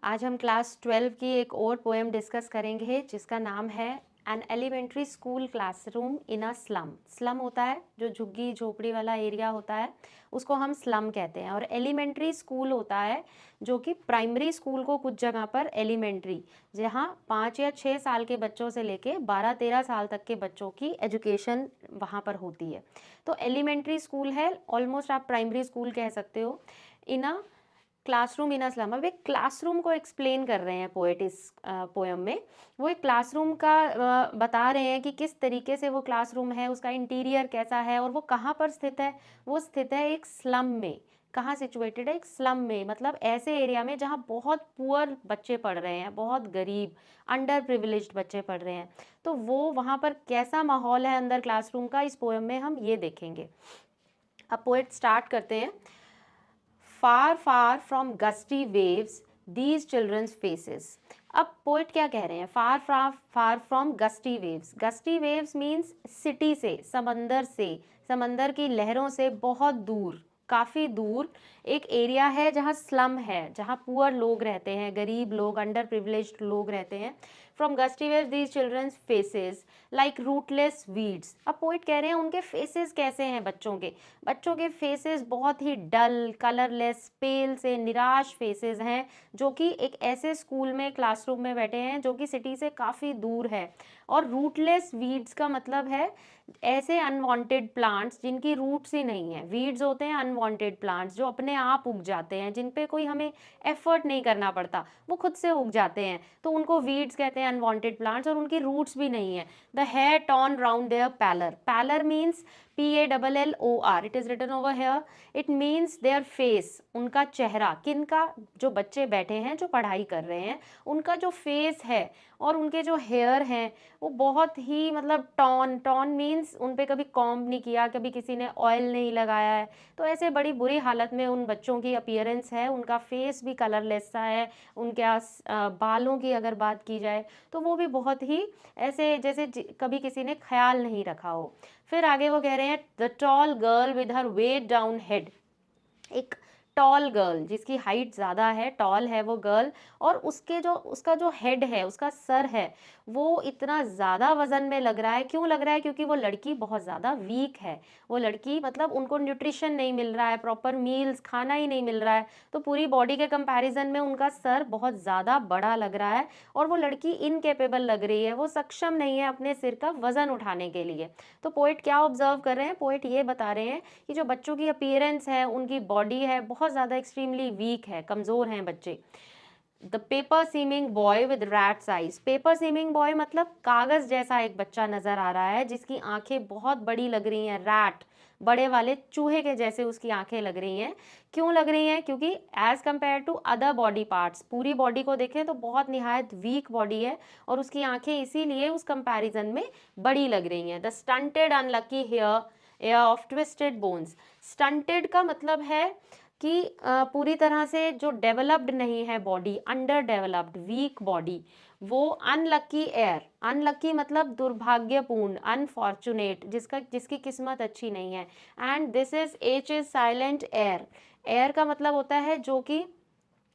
आज हम क्लास 12 की एक और पोएम डिस्कस करेंगे जिसका नाम है an elementary school classroom in a slum. Slum होता है जो झुग्गी झोपड़ी वाला एरिया होता है, उसको हम स्लम कहते हैं। और एलिमेंट्री स्कूल होता है जो कि प्राइमरी स्कूल को कुछ जगह पर एलिमेंट्री, जहाँ 5 या 6 साल के बच्चों से लेके 12-13 साल तक के बच्चों की एजुकेशन वहाँ पर होती है। तो एलिमेंट्री स्कूल है, ऑलमोस्ट आप प्राइमरी स्कूल कह सकते हो। In a classroom in a slum. अब एक क्लासरूम को एक्सप्लेन कर रहे हैं पोएट इस पोयम में। वो एक क्लासरूम का बता रहे हैं कि किस तरीके से वो क्लासरूम है, उसका इंटीरियर कैसा है और वो कहाँ पर स्थित है। वो स्थित है एक स्लम में। कहाँ सिचुएटेड है? एक स्लम में, मतलब ऐसे एरिया में जहाँ बहुत पुअर बच्चे पढ़ रहे हैं, बहुत गरीब अंडर प्रिविलेज्ड बच्चे पढ़ रहे हैं। तो वो वहाँ पर कैसा माहौल है अंदर क्लासरूम का, इस पोयम में हम ये देखेंगे। अब पोएट स्टार्ट करते हैं। Far, far from gusty waves, these children's faces. अब पोइट क्या कह रहे हैं? Far far from gusty waves. Gusty waves means city से, समंदर की लहरों से बहुत दूर, काफ़ी दूर एक एरिया है जहाँ स्लम है, जहाँ पुअर लोग रहते हैं, गरीब लोग, अंडर प्रिविलेज्ड लोग रहते हैं। From gusty waves these children's faces like rootless weeds. अब पोइट कह रहे हैं उनके फेसेस कैसे हैं बच्चों के फेसेस बहुत ही डल, कलरलेस, पेल से निराश फेसेस हैं, जो कि एक ऐसे स्कूल में, क्लासरूम में बैठे हैं जो कि सिटी से काफ़ी दूर है। और रूटलेस वीड्स का मतलब है ऐसे अनवांटेड प्लांट्स जिनकी रूट्स ही नहीं है। वीड्स होते हैं अनवांटेड प्लांट्स जो अपने आप उग जाते हैं, जिन पे कोई हमें एफर्ट नहीं करना पड़ता, वो खुद से उग जाते हैं, तो उनको वीड्स कहते हैं, अनवांटेड प्लांट्स। और उनकी रूट्स भी नहीं है। The hair torn round their pallor. Pallor means PALLOR, it is written over here. It means their face, उनका चेहरा। किनका? जो बच्चे बैठे हैं, जो पढ़ाई कर रहे हैं, उनका जो फेस है और उनके जो हेयर हैं वो बहुत ही, मतलब टॉन मीन्स उन पे कभी कॉम्ब नहीं किया, कभी किसी ने ऑयल नहीं लगाया है। तो ऐसे बड़ी बुरी हालत में उन बच्चों की अपीयरेंस है, उनका फेस भी कलरलेस सा है। उनके बालों की अगर बात की जाए तो वो भी बहुत ही ऐसे जैसे कभी किसी ने ख्याल नहीं रखा हो। फिर आगे वो कह रहे हैं the tall girl with her weighed down head. एक टॉल गर्ल जिसकी हाइट ज़्यादा है, टॉल है वो गर्ल, और उसका जो हेड है, उसका सर है, वो इतना ज़्यादा वज़न में लग रहा है। क्यों लग रहा है? क्योंकि वो लड़की बहुत ज़्यादा वीक है। वो लड़की, मतलब उनको न्यूट्रिशन नहीं मिल रहा है, प्रॉपर मील्स, खाना ही नहीं मिल रहा है, तो पूरी बॉडी के कंपैरिजन में उनका सर बहुत ज़्यादा बड़ा लग रहा है और वो लड़की इनकेपेबल लग रही है, वो सक्षम नहीं है अपने सिर का वज़न उठाने के लिए। तो पोइट क्या ऑब्जर्व कर रहे हैं? पोइट ये बता रहे हैं कि जो बच्चों की अपीयरेंस है, उनकी बॉडी है, बहुत ज़्यादा एक्सट्रीमली वीक है, कमज़ोर हैं बच्चे। The paper seeming boy with rat's eyes. Paper seeming boy मतलब कागज़ जैसा एक बच्चा नज़र आ रहा है जिसकी आंखें बहुत बड़ी लग रही हैं। रैट, बड़े वाले चूहे के जैसे उसकी आंखें लग रही हैं। क्यों लग रही हैं? क्योंकि as compare to other body parts, पूरी बॉडी को देखें तो बहुत निहायत वीक बॉडी है और उसकी आंखें इसीलिए उस कंपैरिजन में बड़ी लग रही हैं। The stunted unlucky hair heir of twisted bones. Stunted का मतलब है कि पूरी तरह से जो डेवलप्ड नहीं है body, under developed, weak body. वो अनलकी एयर, अनलकी मतलब दुर्भाग्यपूर्ण, अनफॉर्चुनेट, जिसकी किस्मत अच्छी नहीं है। And this is H is silent heir. Heir का मतलब होता है जो कि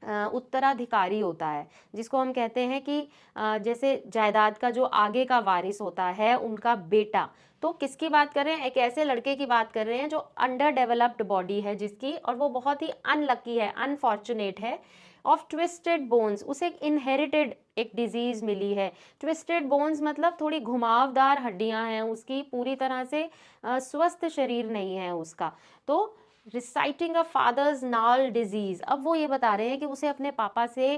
उत्तराधिकारी होता है, जिसको हम कहते हैं कि जैसे जायदाद का जो आगे का वारिस होता है, उनका बेटा। तो किसकी बात कर रहे हैं? एक ऐसे लड़के की बात कर रहे हैं जो अंडर डेवलप्ड बॉडी है जिसकी, और वो बहुत ही अनलकी है, अनफॉर्चुनेट है। ऑफ ट्विस्टेड बोन्स, उसे एक इनहेरिटेड एक डिजीज मिली है। ट्विस्टेड बोन्स मतलब थोड़ी घुमावदार हड्डियां हैं उसकी, पूरी तरह से स्वस्थ शरीर नहीं है उसका। तो रिसाइटिंग अ फादर्स नाल डिजीज। अब वो ये बता रहे हैं कि उसे अपने पापा से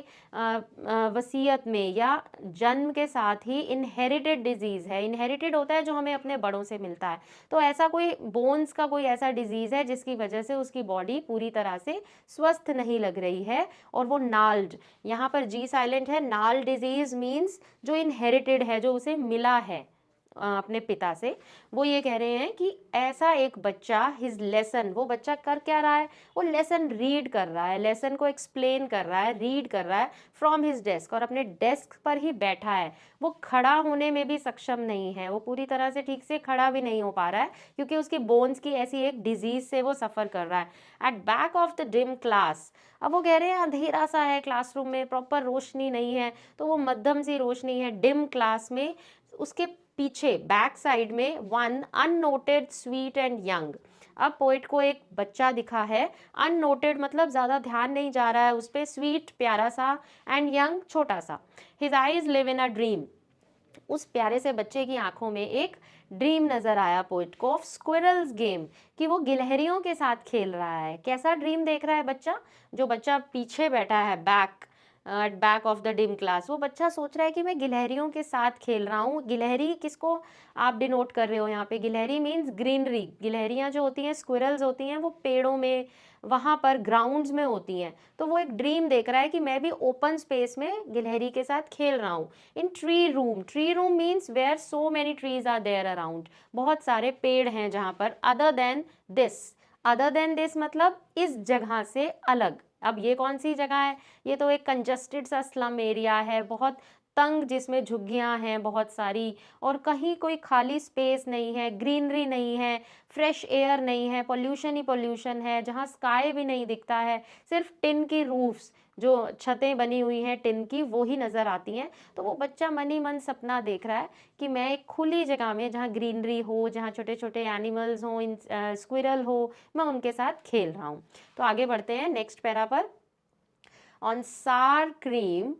वसीयत में या जन्म के साथ ही इनहेरिटेड डिजीज है। इनहेरिटेड होता है जो हमें अपने बड़ों से मिलता है। तो ऐसा कोई बोन्स का कोई ऐसा डिजीज है जिसकी वजह से उसकी बॉडी पूरी तरह से स्वस्थ नहीं लग रही है, और वो नाल्ड, यहाँ पर जी साइलेंट है। नाल डिजीज मीन्स जो इनहेरिटेड है, जो उसे मिला है, अपने पिता से। वो ये कह रहे हैं कि ऐसा एक बच्चा, हिज लेसन, वो बच्चा कर क्या रहा है, वो लेसन रीड कर रहा है, लेसन को एक्सप्लेन कर रहा है, रीड कर रहा है फ्रॉम हिज डेस्क, और अपने डेस्क पर ही बैठा है। वो खड़ा होने में भी सक्षम नहीं है, वो पूरी तरह से ठीक से खड़ा भी नहीं हो पा रहा है क्योंकि उसकी बोन्स की ऐसी एक डिजीज से वो सफ़र कर रहा है। At back of the dim class, अब वो कह रहे हैं अंधेरा सा है क्लासरूम में, प्रॉपर रोशनी नहीं है, तो वो मध्यम सी रोशनी है डिम क्लास में। उसके पीछे बैक साइड में one unnoted sweet and young. अब पोइट को एक बच्चा दिखा है, अननोटेड मतलब ज़्यादा ध्यान नहीं जा रहा है उस पर, स्वीट प्यारा सा, एंड यंग छोटा सा। His eyes live in a dream, उस प्यारे से बच्चे की आंखों में एक ड्रीम नजर आया पोइट को, ऑफ स्क्विरल्स गेम, कि वो गिलहरियों के साथ खेल रहा है। कैसा ड्रीम देख रहा है बच्चा, जो बच्चा पीछे बैठा है back at back of the dim class, वो बच्चा सोच रहा है कि मैं गिलहरियों के साथ खेल रहा हूँ। गिलहरी किसको आप डिनोट कर रहे हो यहाँ पे, गिलहरी मीन्स ग्रीनरी। गिलहरियाँ जो होती हैं, स्क्विरल्स होती हैं, वो पेड़ों में, वहाँ पर ग्राउंड्स में होती हैं। तो वो एक ड्रीम देख रहा है कि मैं भी ओपन स्पेस में गिलहरी के साथ खेल रहा हूँ। In tree room, tree room means where so many trees are there around, बहुत सारे पेड़ हैं जहाँ पर। Other than this, other than this मतलब इस जगह से अलग। अब ये कौन सी जगह है, ये तो एक कंजस्टेड सा स्लम एरिया है, बहुत तंग, जिसमें झुग्गियां हैं बहुत सारी, और कहीं कोई खाली स्पेस नहीं है, ग्रीनरी नहीं है, फ्रेश एयर नहीं है, पोल्यूशन ही पोल्यूशन है, जहाँ स्काई भी नहीं दिखता है, सिर्फ टिन की रूफ्स, जो छतें बनी हुई हैं टिन की, वो ही नज़र आती हैं। तो वो बच्चा मन ही मन सपना देख रहा है कि मैं एक खुली जगह में, जहाँ ग्रीनरी हो, जहाँ छोटे छोटे एनिमल्स हों, स्क्विरल हो, मैं उनके साथ खेल रहा हूँ। तो आगे बढ़ते हैं नेक्स्ट पैरा पर। ऑन सार cream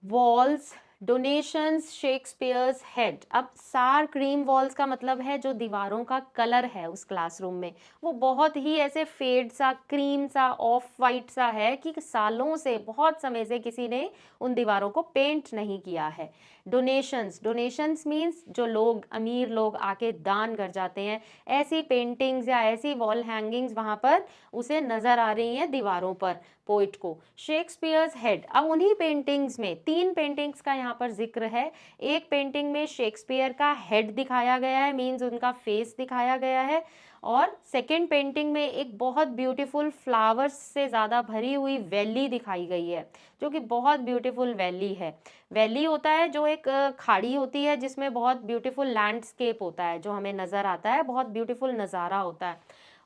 walls donations Shakespeare's head. अब सार क्रीम वॉल्स का मतलब है जो दीवारों का कलर है उस क्लासरूम में, वो बहुत ही ऐसे फेड सा, क्रीम सा, ऑफ वाइट सा है कि सालों से, बहुत समय से किसी ने उन दीवारों को पेंट नहीं किया है। डोनेशंस, डोनेशंस मीन्स जो लोग, अमीर लोग आके दान कर जाते हैं, ऐसी पेंटिंग्स या ऐसी वॉल हैंगिंग्स वहाँ पर उसे नज़र आ रही हैं दीवारों पर पोइट को। शेक्सपियर्स हेड, अब उन्हीं पेंटिंग्स में 3 पेंटिंग्स का यहाँ पर जिक्र है। एक पेंटिंग में शेक्सपियर का हेड दिखाया गया है, मीन्स उनका फेस दिखाया गया है, और सेकेंड पेंटिंग में एक बहुत ब्यूटीफुल फ्लावर्स से ज़्यादा भरी हुई वैली दिखाई गई है, जो कि बहुत ब्यूटीफुल वैली है। वैली होता है जो एक खाड़ी होती है जिसमें बहुत ब्यूटीफुल लैंडस्केप होता है, जो हमें नज़र आता है, बहुत ब्यूटीफुल नज़ारा होता है।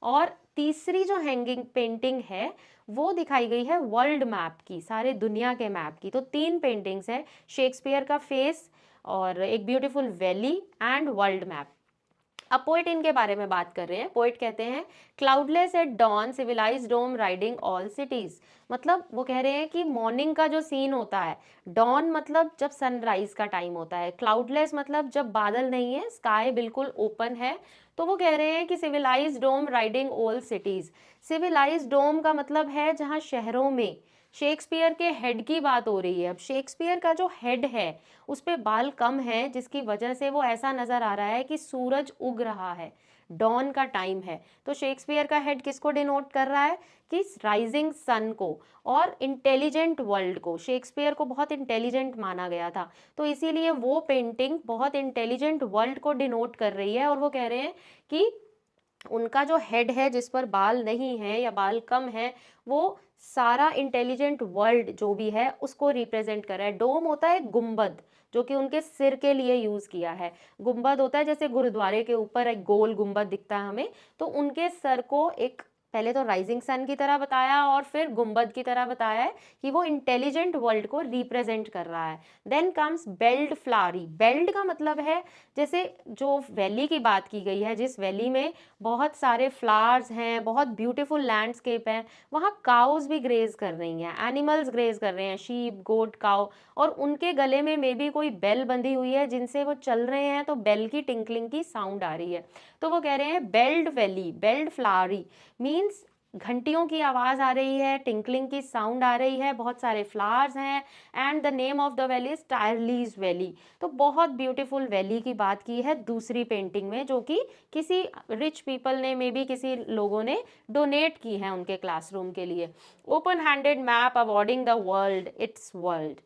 और तीसरी जो हैंगिंग पेंटिंग है वो दिखाई गई है वर्ल्ड मैप की, सारे दुनिया के मैप की। तो 3 पेंटिंग्स है, शेक्सपियर का फेस और एक beautiful valley and world map. अब पोइट इनके बारे में बात कर रहे हैं। पोइट कहते हैं cloudless at dawn civilised dome riding all cities, मतलब वो कह रहे हैं कि मॉर्निंग का जो सीन होता है, डॉन मतलब जब सनराइज का टाइम होता है, क्लाउडलेस मतलब जब बादल नहीं है, स्काई बिल्कुल ओपन है। तो वो कह रहे हैं कि सिविलाइज डोम राइडिंग ऑल सिटीज, सिविलाइज डोम का मतलब है जहाँ शहरों में, शेक्सपियर के हेड की बात हो रही है। अब शेक्सपियर का जो हेड है उस पे बाल कम है, जिसकी वजह से वो ऐसा नजर आ रहा है कि सूरज उग रहा है, डॉन का टाइम है। तो शेक्सपियर का हेड किसको डिनोट कर रहा है, कि राइजिंग सन को और इंटेलिजेंट वर्ल्ड को। शेक्सपियर को बहुत इंटेलिजेंट माना गया था, तो इसीलिए वो पेंटिंग बहुत इंटेलिजेंट वर्ल्ड को डिनोट कर रही है। और वो कह रहे हैं कि उनका जो हेड है जिस पर बाल नहीं है या बाल कम है, वो सारा इंटेलिजेंट वर्ल्ड जो भी है उसको रिप्रेजेंट कर रहा है। डोम होता है गुंबद, जो कि उनके सिर के लिए यूज किया है। गुंबद होता है जैसे गुरुद्वारे के ऊपर एक गोल गुंबद दिखता है हमें, तो उनके सर को एक, पहले तो राइजिंग सन की तरह बताया और फिर गुंबद की तरह बताया है कि वो इंटेलिजेंट वर्ल्ड को रिप्रेजेंट कर रहा है। देन कम्स बेल्ड फ्लावरी, बेल्ड का मतलब है जैसे जो वैली की बात की गई है, जिस वैली में बहुत सारे फ्लावर्स हैं, बहुत ब्यूटीफुल लैंडस्केप है, वहाँ काउज भी ग्रेज कर रही हैं, एनिमल्स ग्रेज कर रहे हैं, शीप, गोट, काउ, और उनके गले में मे बी कोई बेल बंधी हुई है जिनसे वो चल रहे हैं, तो बेल की टिंकलिंग की साउंड आ रही है। तो वो कह रहे हैं बेल्ड वैली, बेल्ड फ्लावरी मीन्स घंटियों की आवाज़ आ रही है, टिंकलिंग की साउंड आ रही है, बहुत सारे फ्लावर्स हैं, and the name of the valley is tireless valley. तो बहुत ब्यूटीफुल वैली की बात की है दूसरी पेंटिंग में, जो कि किसी रिच पीपल ने, मे बी किसी लोगों ने डोनेट की है उनके क्लासरूम के लिए। Open handed map awarding the world it's world,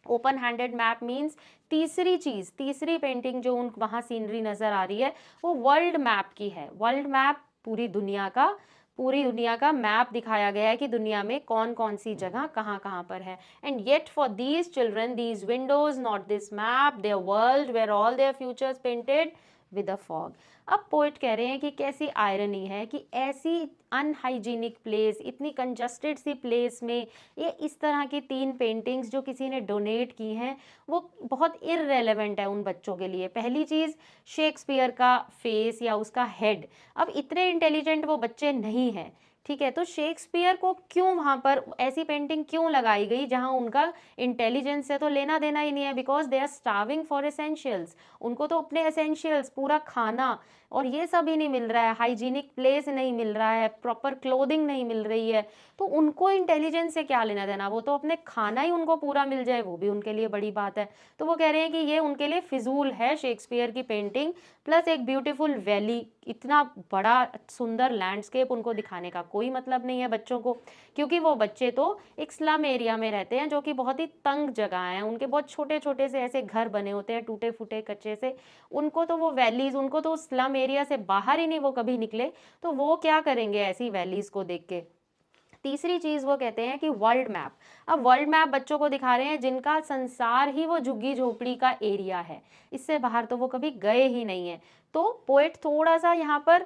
open handed map means तीसरी चीज, तीसरी पेंटिंग जो उन वहाँ सीनरी नजर आ रही है वो वर्ल्ड मैप की है। वर्ल्ड मैप पूरी दुनिया का मैप दिखाया गया है कि दुनिया में कौन कौन सी जगह कहाँ कहाँ पर है। And yet for these children these windows not this map their world where all their futures painted with a fog. अब पोइट कह रहे हैं कि कैसी आयरनी है कि ऐसी अनहाइजीनिक प्लेस, इतनी कंजस्टेड सी प्लेस में ये इस तरह की 3 पेंटिंग्स जो किसी ने डोनेट की हैं वो बहुत इररेलेवेंट है उन बच्चों के लिए। पहली चीज़, शेक्सपियर का फेस या उसका हेड, अब इतने इंटेलिजेंट वो बच्चे नहीं हैं, ठीक है, तो शेक्सपियर को क्यों वहाँ पर ऐसी पेंटिंग क्यों लगाई गई जहाँ उनका इंटेलिजेंस से तो लेना देना ही नहीं है, because they are starving for essentials. उनको तो अपने एसेंशियल्स, पूरा खाना और ये सब ही नहीं मिल रहा है, हाइजीनिक प्लेस नहीं मिल रहा है, प्रॉपर क्लोथिंग नहीं मिल रही है, तो उनको इंटेलिजेंस से क्या लेना देना, वो तो अपने खाना ही उनको पूरा मिल जाए वो भी उनके लिए बड़ी बात है। तो वो कह रहे हैं कि ये उनके लिए फिजूल है शेक्सपियर की पेंटिंग, प्लस एक ब्यूटीफुल वैली, इतना बड़ा सुंदर लैंडस्केप उनको दिखाने का कोई मतलब नहीं है बच्चों को, क्योंकि वो बच्चे तो एक स्लम एरिया में रहते हैं जो कि बहुत ही तंग जगह है, उनके बहुत छोटे छोटे से ऐसे घर बने होते हैं टूटे फूटे कच्चे से, उनको तो वो वैलीज, उनको तो स्लम एरिया से बाहर ही नहीं वो कभी निकले, तो वो क्या करेंगे ऐसी वैलीज को देख के। तीसरी चीज वो कहते हैं कि वर्ल्ड मैप। अब वर्ल्ड मैप बच्चों को दिखा रहे हैं जिनका संसार ही वो झुग्गी झोपड़ी का एरिया है, इससे बाहर तो वो कभी गए ही नहीं है। तो पोएट थोड़ा सा यहाँ पर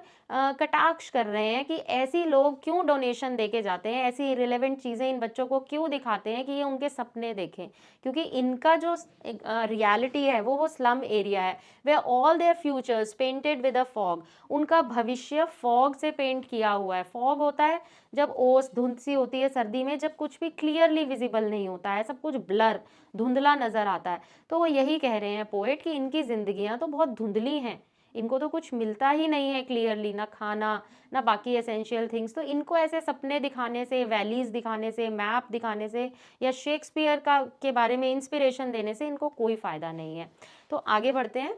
कटाक्ष कर रहे हैं कि ऐसी लोग क्यों डोनेशन देके जाते हैं, ऐसी रिलेवेंट चीज़ें इन बच्चों को क्यों दिखाते हैं कि ये उनके सपने देखें, क्योंकि इनका जो रियलिटी है वो स्लम एरिया है, they all their futures painted with a fog, उनका भविष्य फॉग से पेंट किया हुआ है। फॉग होता है जब ओस धुंध सी होती है सर्दी में, जब कुछ भी क्लियरली विजिबल नहीं होता है, सब कुछ ब्लर धुंधला नजर आता है, तो वो यही कह रहे हैं पोएट कि इनकी जिंदगियां तो बहुत धुंधली हैं, इनको तो कुछ मिलता ही नहीं है क्लियरली, ना खाना ना बाकी एसेंशियल थिंग्स, तो इनको ऐसे सपने दिखाने से, वैलीज दिखाने से, मैप दिखाने से या शेक्सपियर का के बारे में इंस्पिरेशन देने से इनको कोई फायदा नहीं है। तो आगे बढ़ते हैं।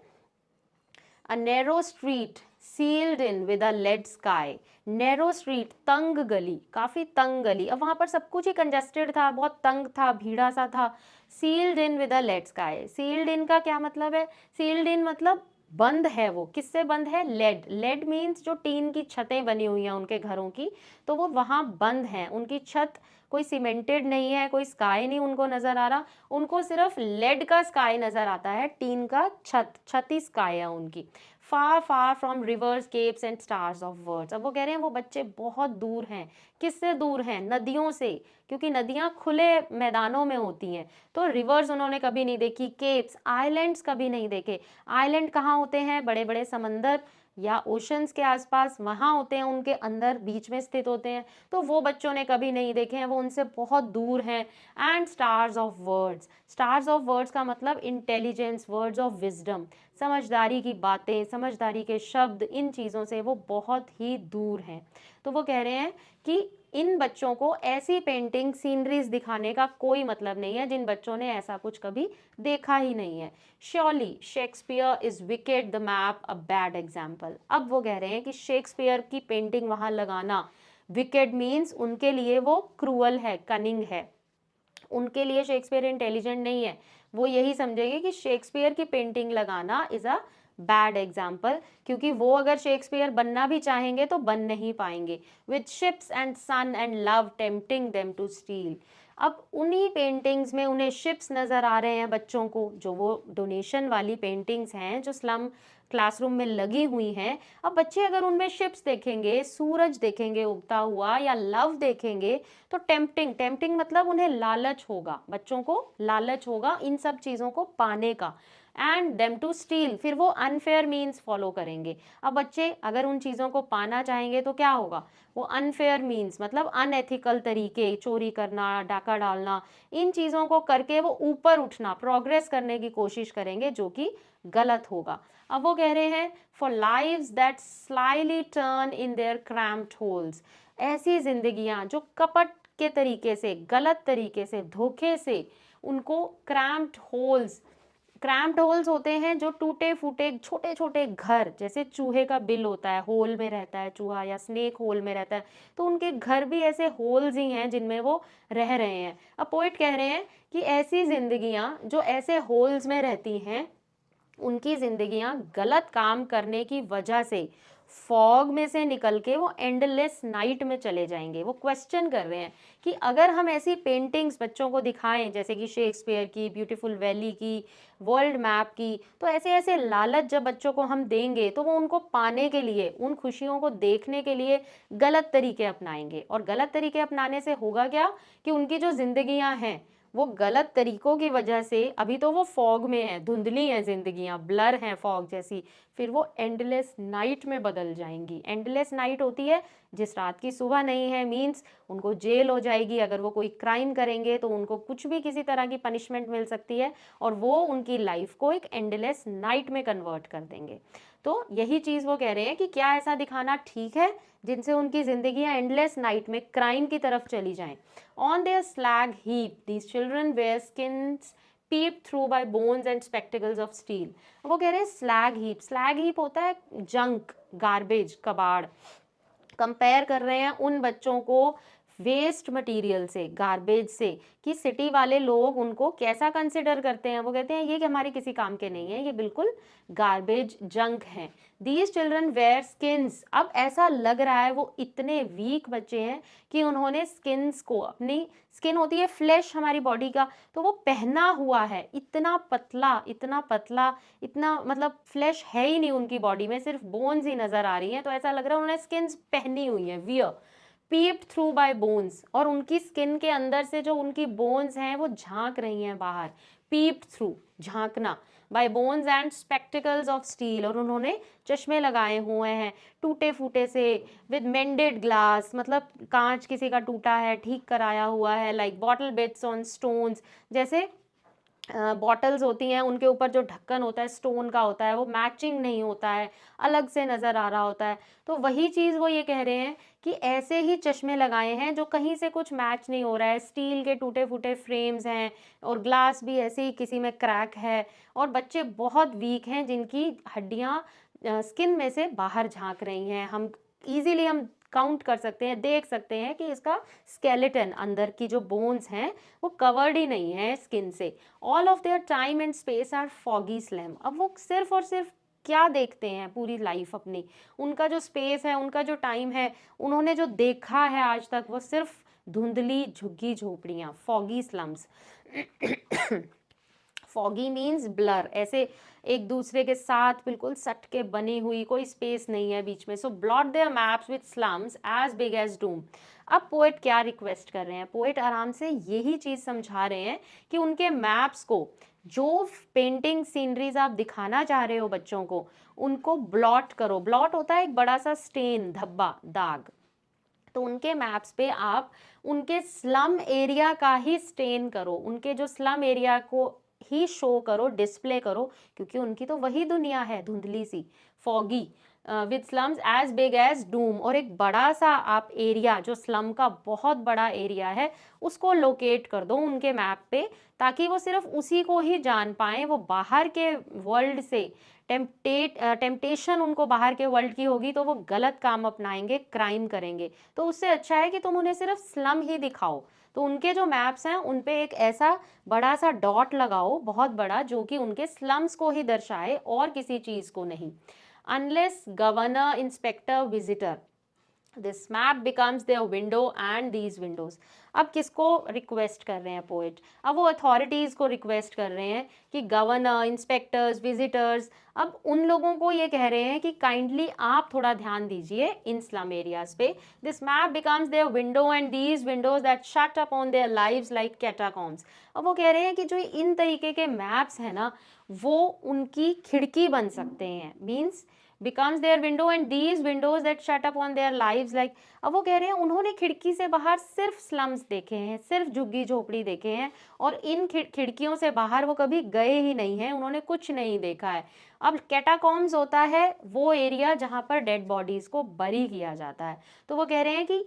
A narrow street sealed in with a lead sky. Narrow street, तंग गली, काफी तंग गली, अब वहां पर सब कुछ ही कंजेस्टेड था, बहुत तंग था, भीड़ा सा था। Sealed in with a lead sky, sealed in का क्या मतलब है, सील्ड इन मतलब बंद है, वो किससे बंद है, लेड, लेड मीन्स जो टीन की छतें बनी हुई हैं उनके घरों की, तो वो वहां बंद हैं, उनकी छत कोई सीमेंटेड नहीं है, कोई स्काई नहीं उनको नजर आ रहा, उनको सिर्फ लेड का स्काई नजर आता है, टीन का छती स्काई है उनकी। Far far from rivers, capes and stars of words. अब वो कह रहे हैं वो बच्चे बहुत दूर हैं, किससे दूर हैं, नदियों से, क्योंकि नदियां खुले मैदानों में होती हैं, तो रिवर्स उन्होंने कभी नहीं देखी, केप्स, आइलैंड्स कभी नहीं देखे। आइलैंड कहाँ होते हैं, बड़े बड़े समंदर या ओशंस के आसपास वहाँ होते हैं, उनके अंदर बीच में स्थित होते हैं, तो वो बच्चों ने कभी नहीं देखे हैं, वो उनसे बहुत दूर हैं। And stars of words, stars of words का मतलब इंटेलिजेंस, वर्ड्स ऑफ विजडम, समझदारी की बातें, समझदारी के शब्द, इन चीज़ों से वो बहुत ही दूर हैं। तो वो कह रहे हैं कि इन बच्चों को ऐसी पेंटिंग सीनरीज दिखाने का कोई मतलब नहीं है जिन बच्चों ने ऐसा कुछ कभी देखा ही नहीं है। Surely Shakespeare is wicked, the map a bad example. अब वो कह रहे हैं कि शेक्सपियर की पेंटिंग वहां लगाना, विकेड मीन्स उनके लिए वो क्रूअल है, कनिंग है, उनके लिए शेक्सपियर इंटेलिजेंट नहीं है, वो यही समझेंगे कि शेक्सपियर की पेंटिंग लगाना इज अ बैड एग्जाम्पल, क्योंकि वो अगर शेक्सपियर बनना भी चाहेंगे तो बन नहीं पाएंगे। With ships and sun and love tempting them to steal. अब उन्हीं पेंटिंग्स में उन्हें शिप्स नजर आ रहे हैं बच्चों को, जो वो डोनेशन वाली पेंटिंग्स हैं जो स्लम क्लासरूम में लगी हुई हैं, अब बच्चे अगर उनमें शिप्स देखेंगे, सूरज देखेंगे उगता हुआ, या लव देखेंगे, तो टेम्पटिंग, टेम्पटिंग मतलब उन्हें लालच होगा, बच्चों को लालच होगा इन सब चीज़ों को पाने का। एंड देम टू स्टील, फिर वो अनफेयर मीन्स फॉलो करेंगे। अब बच्चे अगर उन चीज़ों को पाना चाहेंगे तो क्या होगा, वो अनफेयर मीन्स मतलब अनएथिकल तरीके, चोरी करना, डाका डालना, इन चीज़ों को करके वो ऊपर उठना, प्रोग्रेस करने की कोशिश करेंगे, जो कि गलत होगा। अब वो कह रहे हैं for lives that slightly turn in their cramped holes, ऐसी जिंदगियां जो कपट के तरीके से, गलत तरीके से, धोखे से उनको क्रैम्प्ड होल्स क्रैम्प्ड होल्स होते हैं जो टूटे फूटे छोटे छोटे घर, जैसे चूहे का बिल होता है, होल में रहता है चूहा, या स्नेक होल में रहता है, तो उनके घर भी ऐसे होल्स ही हैं जिनमें वो रह रहे हैं। अब पोइट कह रहे हैं कि ऐसी जिंदगियां जो ऐसे होल्स में रहती हैं, उनकी जिंदगियां गलत काम करने की वजह से फॉग में से निकल के वो एंडलेस नाइट में चले जाएंगे। वो क्वेश्चन कर रहे हैं कि अगर हम ऐसी पेंटिंग्स बच्चों को दिखाएं, जैसे कि शेक्सपियर की, ब्यूटीफुल वैली की, वर्ल्ड मैप की, तो ऐसे ऐसे लालच जब बच्चों को हम देंगे तो वो उनको पाने के लिए, उन खुशियों को देखने के लिए गलत तरीके अपनाएंगे। और गलत तरीके अपनाने से होगा क्या कि उनकी जो जिंदगियां हैं वो गलत तरीकों की वजह से, अभी तो वो फॉग में है, धुंधली हैं जिंदगियां, ब्लर हैं फॉग जैसी, फिर वो एंडलेस नाइट में बदल जाएंगी। एंडलेस नाइट होती है जिस रात की सुबह नहीं है, मीन्स उनको जेल हो जाएगी। अगर वो कोई क्राइम करेंगे तो उनको कुछ भी किसी तरह की पनिशमेंट मिल सकती है, और वो उनकी लाइफ को एक एंडलेस नाइट में कन्वर्ट कर देंगे। तो यही चीज वो कह रहे हैं कि क्या ऐसा दिखाना ठीक है जिनसे उनकी जिंदगियां एंडलेस नाइट में क्राइम की तरफ चली जाएं। On their slag heap, these children wear skins peeped through by bones and spectacles of steel. वो कह रहे हैं स्लैग हीप होता है जंक, गार्बेज, कबाड़। कंपेयर कर रहे हैं उन बच्चों को वेस्ट मटेरियल से, गार्बेज से, कि सिटी वाले लोग उनको कैसा कंसिडर करते हैं। वो कहते हैं ये कि हमारे किसी काम के नहीं है, ये बिल्कुल गार्बेज, जंक हैं। दीज चिल्ड्रन वेयर स्किन्स, अब ऐसा लग रहा है वो इतने वीक बच्चे हैं कि उन्होंने स्किन्स को, अपनी स्किन होती है फ्लैश हमारी बॉडी का, तो वो पहना हुआ है, इतना पतला, इतना पतला, इतना मतलब फ्लैश है ही नहीं उनकी बॉडी में, सिर्फ बोन्स ही नजर आ रही हैं। तो ऐसा लग रहा है उन्होंने स्किन्स पहनी हुई है, wear peeped through bye bones, और उनकी स्किन के अंदर से जो उनकी बोन्स हैं वो झांक रही हैं बाहर। पीप्ड थ्रू, झांकना, by bones and spectacles of steel, और उन्होंने चश्मे लगाए हुए हैं टूटे फूटे से, विद मेंडेड ग्लास, मतलब कांच किसी का टूटा है ठीक कराया हुआ है, like bottle beads on stones, जैसे बॉटल्स होती हैं उनके ऊपर जो ढक्कन होता है स्टोन का होता है, वो मैचिंग नहीं होता है, अलग से नज़र आ रहा होता है। तो वही चीज़ वो ये कह रहे हैं कि ऐसे ही चश्मे लगाए हैं जो कहीं से कुछ मैच नहीं हो रहा है, स्टील के टूटे फूटे फ्रेम्स हैं, और ग्लास भी ऐसे ही किसी में क्रैक है, और बच्चे बहुत वीक हैं जिनकी हड्डियाँ स्किन में से बाहर झांक रही हैं। हम काउंट कर सकते हैं, देख सकते हैं कि इसका स्केलेटन, अंदर की जो बोन्स हैं वो कवर्ड ही नहीं है स्किन से। All of their time and space are foggy slum. अब वो सिर्फ और सिर्फ क्या देखते हैं पूरी लाइफ अपनी, उनका जो स्पेस है, उनका जो टाइम है, उन्होंने जो देखा है आज तक, वो सिर्फ धुंधली झुग्गी झोपड़ियाँ, foggy slums. Foggy means blur, ऐसे एक दूसरे के साथ बिल्कुल सट के बनी हुई, कोई स्पेस नहीं है बीच में। So blot their maps with slums as big as doom. अब पोएट क्या रिक्वेस्ट कर रहे हैं, पोएट आराम से यही चीज समझा रहे हैं कि उनके मैप्स को, जो पेंटिंग सीनरीज आप दिखाना चाह रहे हो बच्चों को, उनको ब्लॉट करो। ब्लॉट होता है एक बड़ा सा स्टेन, धब्बा, दाग। तो उनके मैप्स पे आप उनके स्लम एरिया का ही स्टेन करो, उनके जो स्लम एरिया को ही शो करो, डिस्प्ले करो, क्योंकि उनकी तो वही दुनिया है, धुंधली सी, foggy, with slums as big as doom. और एक बड़ा सा आप एरिया, जो स्लम का बहुत बड़ा एरिया है, उसको लोकेट कर दो उनके मैप पे, ताकि वो सिर्फ उसी को ही जान पाएं। वो बाहर के वर्ल्ड से टेम्पटेशन उनको बाहर के वर्ल्ड की होगी तो वो गलत काम अपनाएंगे, क्राइम करेंगे। तो उससे अच्छा है कि तुम उन्हें सिर्फ स्लम ही दिखाओ। तो उनके जो मैप्स हैं उन पे एक ऐसा बड़ा सा डॉट लगाओ, बहुत बड़ा, जो कि उनके स्लम्स को ही दर्शाए और किसी चीज को नहीं। Unless governor, inspector, visitor, this map becomes their window and these windows. अब किसको रिक्वेस्ट कर रहे हैं पोएट, अब वो अथॉरिटीज को रिक्वेस्ट कर रहे हैं कि गवर्नर, इंस्पेक्टर्स, विजिटर्स, अब उन लोगों को ये कह रहे हैं कि काइंडली आप थोड़ा ध्यान दीजिए इन स्लम एरियाज पे। This map becomes their window and these windows that shut up on their lives like catacombs. अब वो कह रहे हैं कि जो इन तरीके के मैप्स है ना, वो उनकी खिड़की बन सकते हैं, means becomes their window and these windows that shut up on their lives like। अब वो कह रहे हैं उन्होंने खिड़की से बाहर सिर्फ स्लम्स देखे हैं, सिर्फ झुग्गी झोपड़ी देखे हैं, और इन खिड़कियों से बाहर वो कभी गए ही नहीं हैं, उन्होंने कुछ नहीं देखा है। अब कैटाकॉम्स होता है वो एरिया जहाँ पर डेड बॉडीज को बरी किया जाता है। तो वो कह रहे हैं कि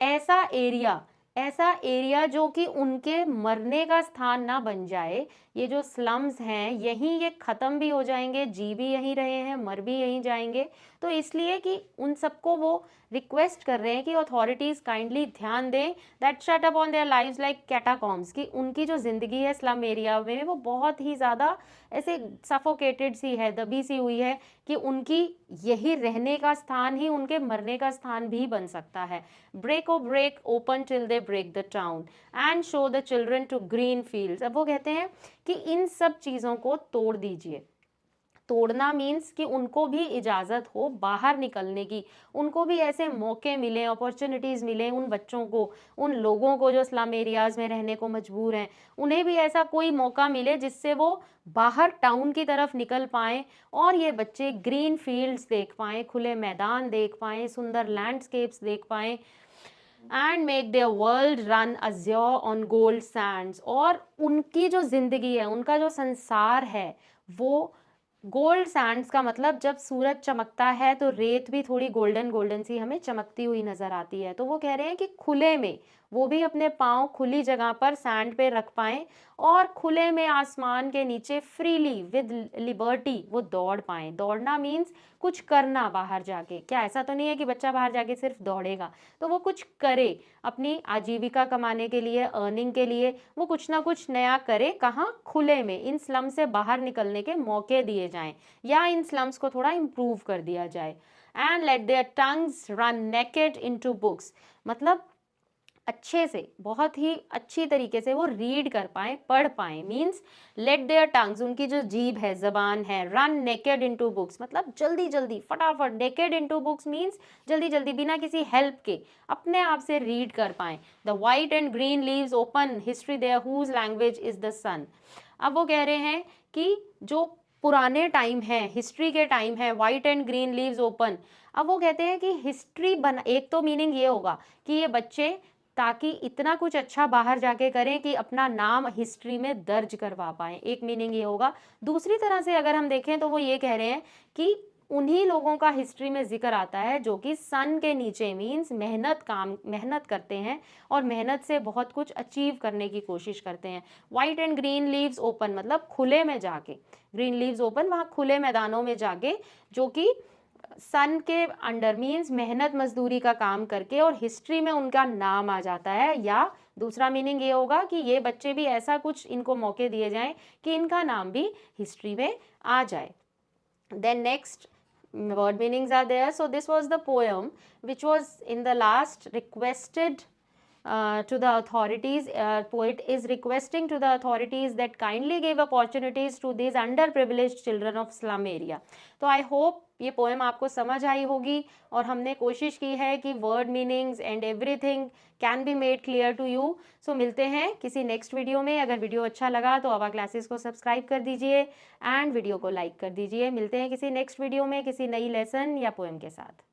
ऐसा एरिया ऐसा एरिया जो कि उनके मरने का स्थान ना बन जाए। ये जो स्लम्स हैं यहीं ये ख़त्म भी हो जाएंगे, जी भी यहीं रहे हैं, मर भी यहीं जाएंगे। तो इसलिए कि उन सबको वो रिक्वेस्ट कर रहे हैं कि अथॉरिटीज़ काइंडली ध्यान दें that shut up on their lives like catacombs, कि उनकी जो ज़िंदगी है स्लम एरिया में वो बहुत ही ज़्यादा ऐसे सफोकेटेड सी है, दबी सी हुई है, कि उनकी यही रहने का स्थान ही उनके मरने का स्थान भी बन सकता है। Break o break open till they break the town and show the children to green fields. अब वो कहते हैं कि इन सब चीज़ों को तोड़ दीजिए। तोड़ना मीन्स कि उनको भी इजाज़त हो बाहर निकलने की, उनको भी ऐसे मौके मिलें, अपॉर्चुनिटीज़ मिलें, उन बच्चों को, उन लोगों को जो स्लम एरियाज़ में रहने को मजबूर हैं, उन्हें भी ऐसा कोई मौका मिले जिससे वो बाहर टाउन की तरफ निकल पाएँ और ये बच्चे ग्रीन फील्ड्स देख पाएँ, खुले मैदान देख पाएँ, सुंदर लैंडस्केप्स देख पाएँ and make their world run Azure on gold Sands. और उनकी जो ज़िंदगी है, उनका जो संसार है, वो गोल्ड सैंड्स का मतलब जब सूरज चमकता है तो रेत भी थोड़ी गोल्डन गोल्डन सी हमें चमकती हुई नजर आती है। तो वो कह रहे हैं कि खुले में वो भी अपने पाँव खुली जगह पर सैंड पे रख पाएं और खुले में आसमान के नीचे फ्रीली विद लिबर्टी वो दौड़ पाएं। दौड़ना मीन्स कुछ करना बाहर जाके। क्या ऐसा तो नहीं है कि बच्चा बाहर जाके सिर्फ दौड़ेगा, तो वो कुछ करे अपनी आजीविका कमाने के लिए, अर्निंग के लिए, वो कुछ ना कुछ नया करे। कहाँ? खुले में। इन स्लम से बाहर निकलने के मौके दिए जाएं या इन स्लम्स को थोड़ा इम्प्रूव कर दिया जाए। And let their tongues run naked into books, मतलब अच्छे से, बहुत ही अच्छी तरीके से वो रीड कर पाएँ, पढ़ पाएँ। मीन्स लेट देयर टंग्स, उनकी जो जीभ है, ज़बान है, रन नेकेड इनटू बुक्स, मतलब जल्दी जल्दी फटाफट। नेकेड इनटू बुक्स मीन्स जल्दी जल्दी बिना किसी हेल्प के अपने आप से रीड कर पाएँ। The white and green leaves open history their whose language is the sun. अब वो कह रहे हैं कि जो पुराने टाइम है, हिस्ट्री के टाइम है, white and green leaves open. अब वो कहते हैं कि हिस्ट्री बना, एक तो मीनिंग ये होगा कि ये बच्चे ताकि इतना कुछ अच्छा बाहर जाके करें कि अपना नाम हिस्ट्री में दर्ज करवा पाएँ, एक मीनिंग ये होगा। दूसरी तरह से अगर हम देखें तो वो ये कह रहे हैं कि उन्हीं लोगों का हिस्ट्री में जिक्र आता है जो कि सन के नीचे, मीन्स मेहनत करते हैं और मेहनत से बहुत कुछ अचीव करने की कोशिश करते हैं। White and green leaves open मतलब खुले में जाके, ग्रीन लीव्स ओपन वहाँ खुले मैदानों में जाके, जो कि सन के अंडर मीन्स मेहनत मजदूरी का काम करके, और हिस्ट्री में उनका नाम आ जाता है। या दूसरा मीनिंग ये होगा कि ये बच्चे भी ऐसा कुछ इनको मौके दिए जाएं कि इनका नाम भी हिस्ट्री में आ जाए। Then next word meanings are there. So this was the poem which was in the last requested to the authorities. Poet is requesting to the authorities that kindly give opportunities to these underprivileged children of slum area. तो I hope ये poem आपको समझ आई होगी और हमने कोशिश की है कि word meanings and everything can be made clear to you. So मिलते हैं किसी नेक्स्ट वीडियो में। अगर वीडियो अच्छा लगा तो आवा क्लासेस को सब्सक्राइब कर दीजिए एंड वीडियो को लाइक कर दीजिए। मिलते हैं किसी नेक्स्ट वीडियो में किसी नई लेसन या पोएम के साथ।